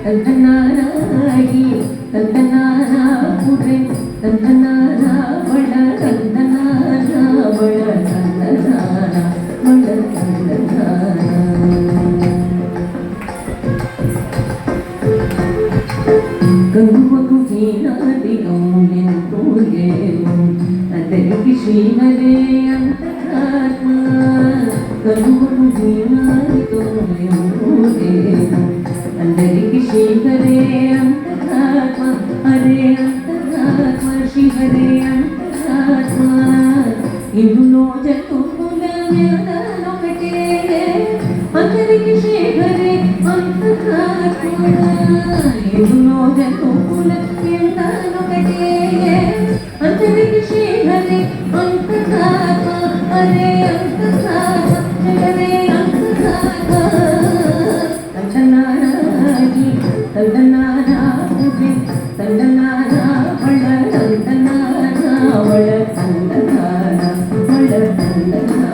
ತಂದನಾಗಿ ತಂದನಾನ ಪುರೆ ತಂದನಾನ ಬಳ ತಂದನಾನ ಬಳ ತಂದನಾನ ಬಳ ತಂದನಾನ ಗಂಗುವಕು ಹೀನಾದಿಗವು ಎಂತೂ ಏನು ಅದರಿಗೆ ಶ್ರೀಹರೇ ಅಂತರಾತ್ಮ ಗಂಗುವಕು ಹೀನಾದಿಗವು ಎಂತೂ ಏನು అందరికి శ్రీహరే అంతరాత్మ హరే అంతరాత్మ శ్రీహరే అంతరాత్మ ఇందులో జతుల ఒకటే అందరికి శ్రీహరే అంతరాత్మ ఇందులో జతుల ఒకటే అందరికి శ్రీహరే అంతరాత్మ హరే అంతరాత్మ శ్రీహరే అంతరాత్మ ತಂದನಾನ ಪೂಜೆ ತಂದನಾನ ಬಳ ತಂದನಾನ ಬಳ ತಂದನಾನ ಬಳ ತಂದನಾನ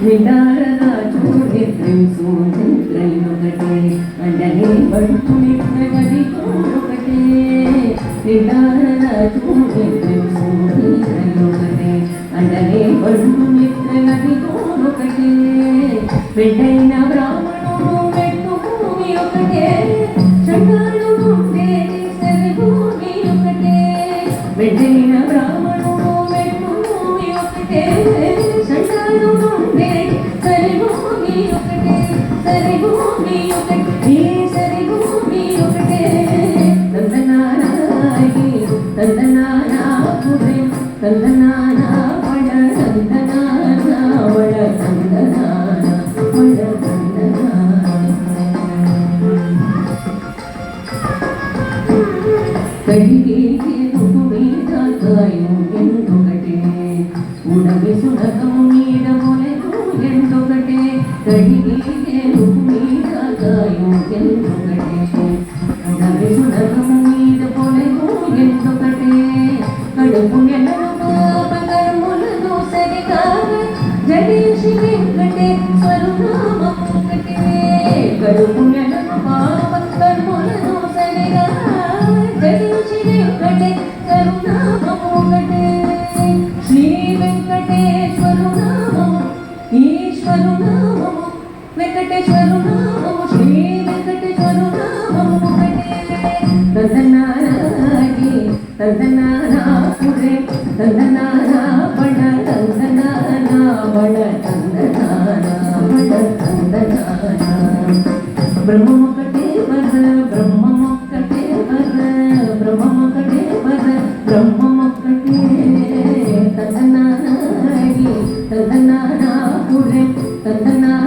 నిడారగా చూడే త్రైనొకటే అండనే పడుకునే ప్రగతి ఒకటే నిడారగా చూడే త్రైనొకటే అండనే పడుకునే ప్రగతి ఒకటే బిడ్డైన బ్రాహ్మణుడు పెట్టు భూమి ఒకటే చండాలు ఉండేది సరి భూమి ఒకటే బిడ్డైన బ్రాహ్మణుడు పెట్టు భూమి ఒకటే చండాలు ఉండేది సరి భూమి ఒకటే సరి భూమి ఒకటే సరి భూమి ఒకటే తందనానాగి తందనాన పురే తందనాన బడ తందనాన బడ తందనాన బడ తందనాన కడిగే మీద కాయు ఎందొకటే ఉడవి సునకము మీద మొలెను ఎందొకటే కడిగే మీద కాయు ఎందొకటే ఉడవి సునకము మీద మొలెను ఎందొకటే కడుపు నెలను పాపకర్ములను సరిగావ జడేసి వెంకటే స్వరునామొకటే కడుపు నెలను పాపకర్ములను సరిగావ జడేసి వెంకటే కరుణామొకటే శ్రీ వెంకటేశ్వరు నామము ఈశ్వరు నామము వెంకటేశ్వరు నామము శ్రీ వెంకటేశ్వరు నామము ఒకటే తందనానాగి తందనాన పురే తందనాన బడ తందనాన బడ తందనాన బడ తందనాన బ్రహ్మమొకటే వర బ్రహ్మమొకటే వర బ్రహ్మమొకటే వర బ్రహ్మమొకటే తందనానాగి తందనాన పురే తందనాన